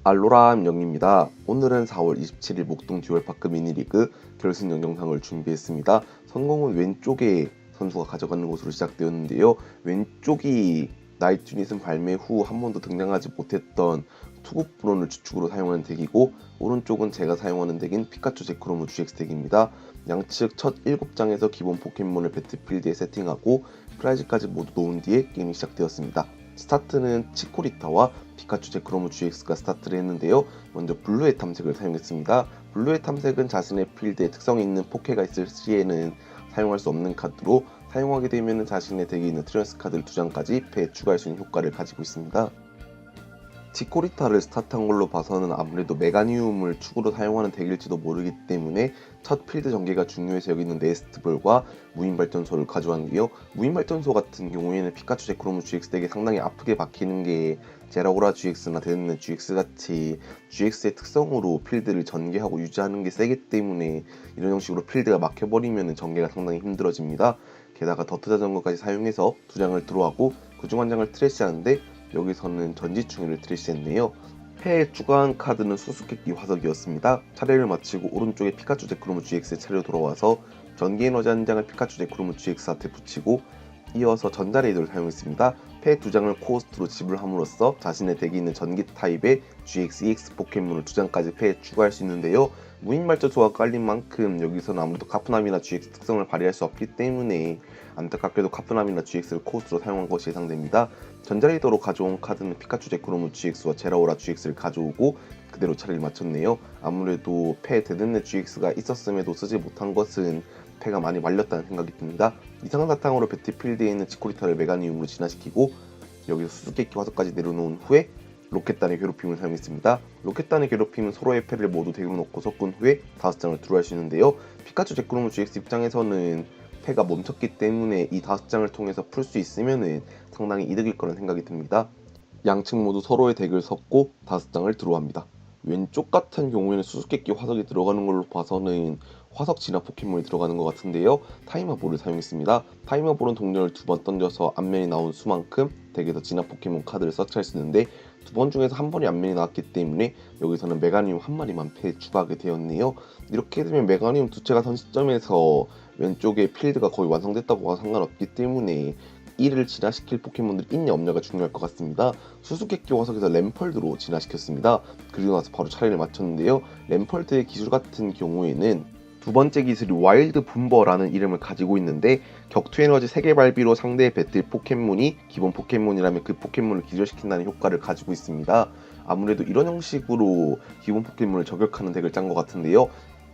알로라 영입니다. 오늘은 4월 27일 목동 듀얼파크 미니리그 결승전 영상을 준비했습니다. 선공은 왼쪽에 선수가 가져가는 것으로 시작되었는데요. 왼쪽이 나이트 유닛은 발매 후 한 번도 등장하지 못했던 투급 브론을 주축으로 사용하는 덱이고, 오른쪽은 제가 사용하는 덱인 피카츄 제크로무 GX 덱입니다. 양측 첫 7장에서 기본 포켓몬을 배틀필드에 세팅하고 프라이즈까지 모두 놓은 뒤에 게임이 시작되었습니다. 스타트는 치코리타와 피카츄 제크로무 GX가 스타트를 했는데요. 먼저 블루의 탐색을 사용했습니다. 블루의 탐색은 자신의 필드에 특성이 있는 포켓가 있을 시에는 사용할 수 없는 카드로, 사용하게 되면 자신의 덱에 있는 트랜스 카드를 2장까지 패에 추가할 수 있는 효과를 가지고 있습니다. 치코리타를 스타트한 걸로 봐서는 아무래도 메가니움을 축으로 사용하는 덱일지도 모르기 때문에 첫 필드 전개가 중요해서 여기 있는 네스트볼과 무인발전소를 가져왔는데요. 무인발전소 같은 경우에는 피카츄 제크로무 GX 덱에 상당히 아프게 박히는 게, 제라고라 GX나 데드맨 GX 같이 GX의 특성으로 필드를 전개하고 유지하는 게 세기 때문에 이런 형식으로 필드가 막혀버리면 전개가 상당히 힘들어집니다. 게다가 더트 자전거까지 사용해서 2장을 드로우하고 그중 1장을 트래시하는데, 여기서는 전지충이를 트래시했네요. 패에 추가한 카드는 수수께끼 화석이었습니다. 차례를 마치고 오른쪽에 피카츄 제크로무 GX의 차례로 돌아와서 전기에너지 1장을 피카츄 제크로무 GX한테 붙이고, 이어서 전자레이더를 사용했습니다. 패 2장을 코스트로 지불함으로써 자신의 덱에 있는 전기 타입의 GX, EX 포켓몬을 2장까지 패에 추가할 수 있는데요. 무인발전소가 깔린 만큼 여기서는 아무래도 카프남이나 GX 특성을 발휘할 수 없기 때문에 안타깝게도 카프남이나 GX를 코스트로 사용한 것이 예상됩니다. 전자레이더로 가져온 카드는 피카츄 제크로무 GX와 제라오라 GX를 가져오고 그대로 차례를 마쳤네요. 아무래도 패 데드넷 GX가 있었음에도 쓰지 못한 것은 패가 많이 말렸다는 생각이 듭니다. 이상한 사탕으로 배틀필드에 있는 치코리타를 메가니움으로 진화시키고, 여기서 수수께끼 화석까지 내려놓은 후에 로켓단의 괴롭힘을 사용했습니다. 로켓단의 괴롭힘은 서로의 패를 모두 덱으로 넣고 섞은 후에 5장을 드로우할 수 있는데요. 피카츄 제크로무 GX 입장에서는 패가 멈췄기 때문에 이 5장을 통해서 풀 수 있으면 상당히 이득일 거라는 생각이 듭니다. 양측 모두 서로의 덱을 섞고 5장을 드로우합니다. 왼쪽 같은 경우에는 수수께끼 화석이 들어가는 걸로 봐서는 화석 진화 포켓몬이 들어가는 것 같은데요. 타이머볼을 사용했습니다. 타이머볼은 동전을 2번 던져서 앞면이 나온 수만큼 덱에서 진화 포켓몬 카드를 서치할 수 있는데, 2번 중에서 한 번이 앞면이 나왔기 때문에 여기서는 메가니움 한 마리만 패에 추가하게 되었네요. 이렇게 되면 메가니움 두 채가 선 시점에서 왼쪽에 필드가 거의 완성됐다고 해도 상관없기 때문에 이를 진화시킬 포켓몬들이 있냐 없냐가 중요할 것 같습니다. 수수께끼 화석에서 램펄드로 진화시켰습니다. 그리고 나서 바로 차례를 마쳤는데요. 램펄드의 기술 같은 경우에는 두 번째 기술이 와일드 분버라는 이름을 가지고 있는데, 격투 에너지 3개 발비로 상대의 배틀 포켓몬이 기본 포켓몬이라면 그 포켓몬을 기절시킨다는 효과를 가지고 있습니다. 아무래도 이런 형식으로 기본 포켓몬을 저격하는 덱을 짠 것 같은데요.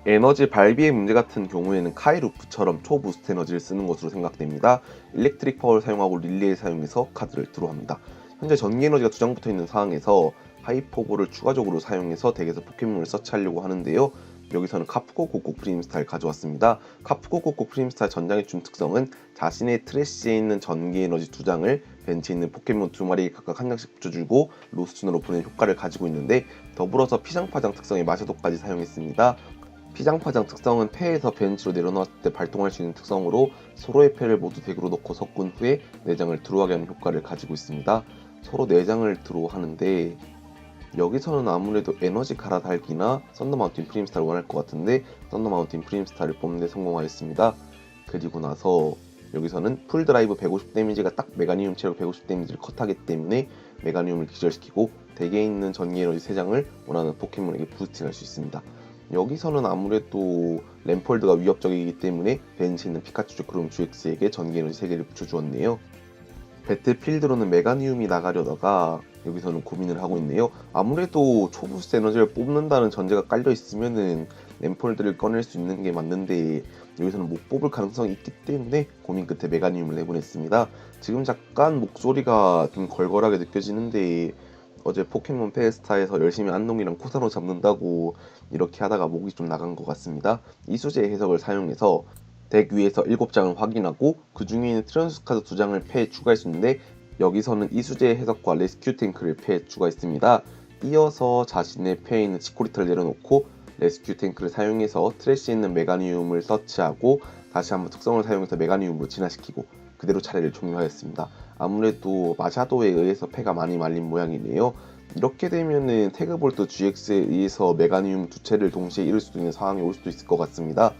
에너지 발비의 문제 같은 경우에는 카이루프처럼 초부스트 에너지를 쓰는 것으로 생각됩니다. 일렉트릭 파워를 사용하고 릴레이를 사용해서 카드를 드로우합니다. 현재 전기 에너지가 2장 붙어있는 상황에서 하이퍼볼을 추가적으로 사용해서 덱에서 포켓몬을 서치하려고 하는데요. 여기서는 카프코 고코 프림스타를 가져왔습니다. 카프코 고코 프림스타 전장의 준 특성은 자신의 트래쉬에 있는 전기 에너지 2장을 벤치에 있는 포켓몬 2마리에 각각 1장씩 붙여주고 로스준으로 보내는 효과를 가지고 있는데, 더불어서 피장파장 특성의 마샤도까지 사용했습니다. 피장파장 특성은 패에서 벤치로 내려놓았을 때 발동할 수 있는 특성으로 서로의 패를 모두 덱으로 넣고 섞은 후에 4장을 드로우하게 하는 효과를 가지고 있습니다. 서로 4장을 드로우하는데, 여기서는 아무래도 에너지 갈아달기나 썬더마운틴 프림스타를 원할 것 같은데 썬더마운틴 프림스타를 뽑는 데 성공하였습니다. 그리고 나서 여기서는 풀드라이브 150 데미지가 딱 메가니움 체력 150 데미지를 컷하기 때문에 메가니움을 기절시키고 덱에 있는 전기 에너지 3장을 원하는 포켓몬에게 부스팅할 수 있습니다. 여기서는 아무래도 램펄드가 위협적이기 때문에 벤치에 있는 피카츄 제크로무 GX에게 전기 에너지 3개를 붙여주었네요. 배틀필드로는 메가니움이 나가려다가 여기서는 고민을 하고 있네요. 아무래도 초부스트 에너지를 뽑는다는 전제가 깔려 있으면은 램펄드를 꺼낼 수 있는 게 맞는데, 여기서는 못 뽑을 가능성이 있기 때문에 고민 끝에 메가니움을 내보냈습니다. 지금 잠깐 목소리가 좀 걸걸하게 느껴지는데, 어제 포켓몬 페스타에서 열심히 안농이랑 코사노 잡는다고 이렇게 하다가 목이 좀 나간 것 같습니다. 이수제 해석을 사용해서 덱 위에서 7장을 확인하고 그 중에 있는 트랜스 카드 2장을 패에 추가할 수 있는데, 여기서는 이수제의 해석과 레스큐 탱크를 패에 추가했습니다. 이어서 자신의 패에 있는 치코리타를 내려놓고 레스큐 탱크를 사용해서 트래쉬에 있는 메가니움을 서치하고 다시 한번 특성을 사용해서 메가니움으로 진화시키고 그대로 차례를 종료하였습니다. 아무래도 마샤도에 의해서 패가 많이 말린 모양이네요. 이렇게 되면은 태그볼트 GX에 의해서 메가니움 두 채를 동시에 잃을 수도 있는 상황이 올 수도 있을 것 같습니다.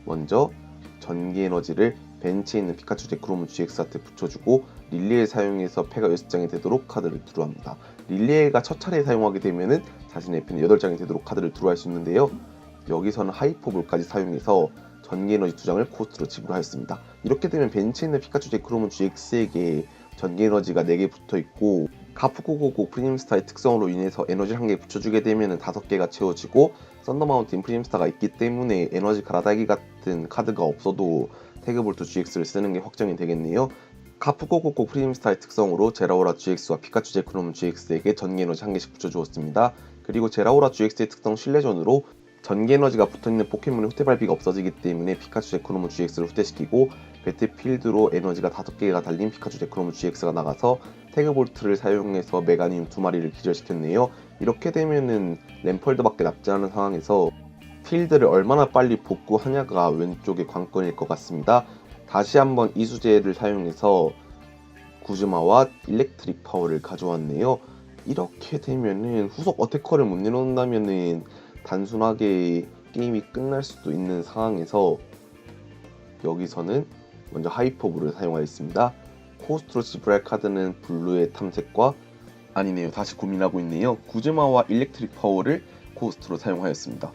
먼저 전기 에너지를 벤치에 있는 피카츄 제크로문 GX한테 붙여주고 릴리에 사용해서 패가 6장이 되도록 카드를 드로우합니다. 릴리에가 첫 차례 사용하게 되면은 자신의 패는 8장이 되도록 카드를 드로우할 수 있는데요. 여기서는 하이퍼볼까지 사용해서 전기 에너지 2장을 코스트로 지불하였습니다. 이렇게 되면 벤치에 있는 피카츄 제크로문 GX에게 전기 에너지가 4개 붙어있고 카프고고고 프리즘스타의 특성으로 인해서 에너지를 1개 붙여주게 되면 5개가 채워지고 썬더마운틴 프리즘스타가 있기 때문에 에너지 갈아타기 같은 카드가 없어도 태그볼트 GX를 쓰는 게 확정이 되겠네요. 카프고고고 프리즘스타의 특성으로 제라오라 GX와 피카츄 제크로문 GX에게 전기 에너지 1개씩 붙여주었습니다. 그리고 제라오라 GX의 특성 신뢰전으로 전기 에너지가 붙어있는 포켓몬의 후퇴 발비가 없어지기 때문에 피카츄 제크로문 GX를 후퇴시키고 배틀필드로 에너지가 5개가 달린 피카츄 제크로문 GX가 나가서 태그볼트를 사용해서 메가니움 2마리를 기절시켰네요. 이렇게 되면은 램펄드밖에 남지 않은 상황에서 필드를 얼마나 빨리 복구하냐가 왼쪽의 관건일 것 같습니다. 다시 한번 이수제를 사용해서 구즈마와 일렉트릭 파워를 가져왔네요. 이렇게 되면은 후속 어태커를 못 내놓는다면은 단순하게 게임이 끝날 수도 있는 상황에서 여기서는 먼저 하이퍼볼을 사용하였습니다. 코스트로 지불할 카드는 블루의 탐색과 아니네요. 다시 고민하고 있네요. 구즈마와 일렉트릭 파워를 코스트로 사용하였습니다.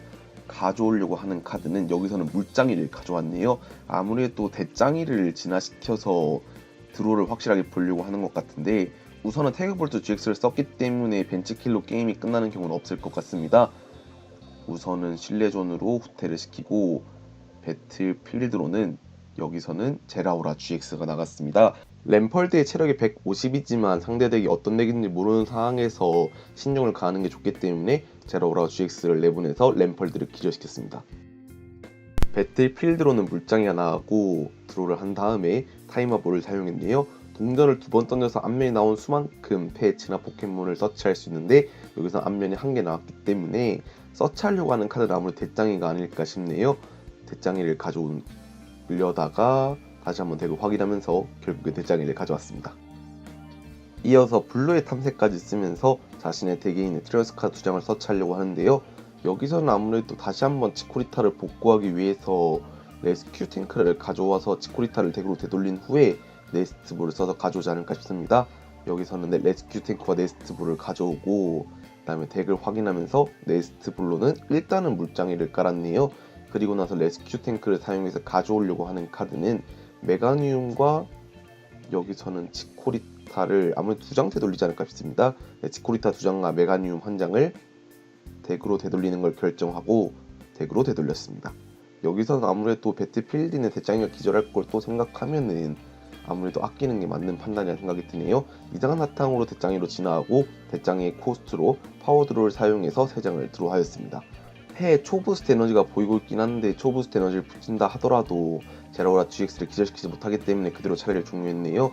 가져오려고 하는 카드는 여기서는 물장이를 가져왔네요. 아무래도 대장이를 진화시켜서 드로우를 확실하게 보려고 하는 것 같은데 우선은 태그볼트 GX를 썼기 때문에 벤치킬로 게임이 끝나는 경우는 없을 것 같습니다. 우선은 실내존으로 후퇴를 시키고 배틀필드로는 여기서는 제라오라 GX가 나갔습니다. 램펄드의 체력이 150이지만 상대 덱이 어떤 덱인지 모르는 상황에서 신중을 가하는 게 좋기 때문에 제라오라 GX를 내보내서 램펄드를 기절시켰습니다. 배틀필드로는 물장이가 나가고 드로우를 한 다음에 타이머볼을 사용했네요. 동전을 2번 던져서 앞면이 나온 수만큼 패 진화 포켓몬을 서치할 수 있는데 여기서 앞면이 1개 나왔기 때문에 서치하려고 하는 카드는 아무래도 대장이가 아닐까 싶네요. 대장이를 가져오려다가 다시 한번 덱을 확인하면서 결국에 대장이를 가져왔습니다. 이어서 블루의 탐색까지 쓰면서 자신의 덱에 있는 트레어스 카드 2장을 서치하려고 하는데요. 여기서는 아무래도 다시 한번 치코리타를 복구하기 위해서 레스큐 탱크를 가져와서 치코리타를 덱으로 되돌린 후에 네스트볼을 써서 가져오지 않을까 싶습니다. 여기서는 레스큐 탱크와 네스트볼을 가져오고 그 다음에 덱을 확인하면서 네스트볼로는 일단은 물장이를 깔았네요. 그리고 나서 레스큐 탱크를 사용해서 가져오려고 하는 카드는 메가니움과 여기서는 치코리타를 아무래도 2장 되돌리지 않을까 싶습니다. 치코리타 2장과 메가니움 1장을 덱으로 되돌리는 걸 결정하고 덱으로 되돌렸습니다. 여기서는 아무래도 배틀필드는 대장이가 기절할 걸 또 생각하면은 아무래도 아끼는 게 맞는 판단이라는 생각이 드네요. 이상한 사탕으로 대장이로 진화하고 대장의 코스트로 파워드로를 사용해서 3장을 드로우하였습니다. 패에 초부스트 에너지가 보이고 있긴 한데 초부스트 에너지를 붙인다 하더라도 제라오라 GX를 기절시키지 못하기 때문에 그대로 차례를 종료했네요.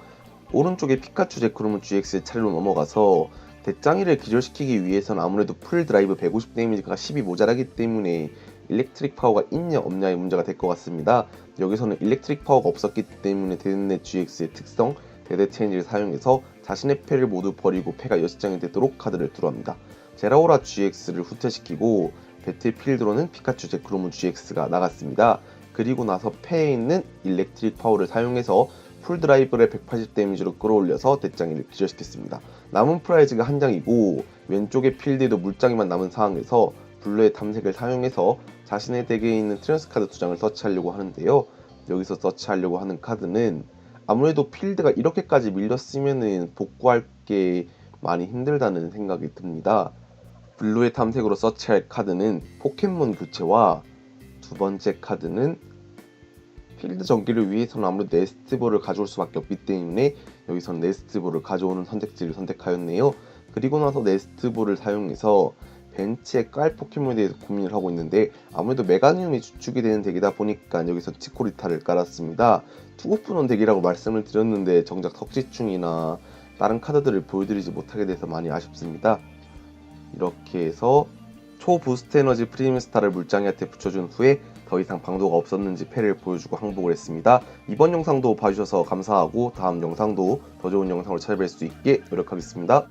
오른쪽에 피카츄 제크로문 GX의 차례로 넘어가서 대장이를 기절시키기 위해서는 아무래도 풀 드라이브 150 데미지가 10이 모자라기 때문에 일렉트릭 파워가 있냐 없냐의 문제가 될 것 같습니다. 여기서는 일렉트릭 파워가 없었기 때문에 데드넷 GX의 특성 데드 체인지를 사용해서 자신의 패를 모두 버리고 패가 6장이 되도록 카드를 드로우합니다. 제라오라 GX를 후퇴시키고 배틀필드로는 피카츄 제크로문 GX가 나갔습니다. 그리고 나서 패에 있는 일렉트릭 파워를 사용해서 풀 드라이브를 180 데미지로 끌어올려서 대장이를 기절시켰습니다. 남은 프라이즈가 1장이고 왼쪽의 필드에도 물장이만 남은 상황에서 블루의 탐색을 사용해서 자신의 덱에 있는 트랜스 카드 2장을 서치하려고 하는데요. 여기서 서치하려고 하는 카드는 아무래도 필드가 이렇게까지 밀렸으면 복구할 게 많이 힘들다는 생각이 듭니다. 블루의 탐색으로 서치할 카드는 포켓몬 교체와 두 번째 카드는 필드 전기를 위해서는 아무래도 네스트볼을 가져올 수밖에 없기 때문에 여기서는 네스트볼을 가져오는 선택지를 선택하였네요. 그리고 나서 네스트볼을 사용해서 벤치에 깔 포켓몬에 대해서 고민을 하고 있는데 아무래도 메가니움이 주축이 되는 덱이다 보니까 여기서 치코리타를 깔았습니다. 투고프논 덱이라고 말씀을 드렸는데 정작 석지충이나 다른 카드들을 보여드리지 못하게 돼서 많이 아쉽습니다. 이렇게 해서 초부스트 에너지 프리미스타를 물장이한테 붙여준 후에 더 이상 방도가 없었는지 패를 보여주고 항복을 했습니다. 이번 영상도 봐주셔서 감사하고 다음 영상도 더 좋은 영상으로 찾아뵐 수 있게 노력하겠습니다.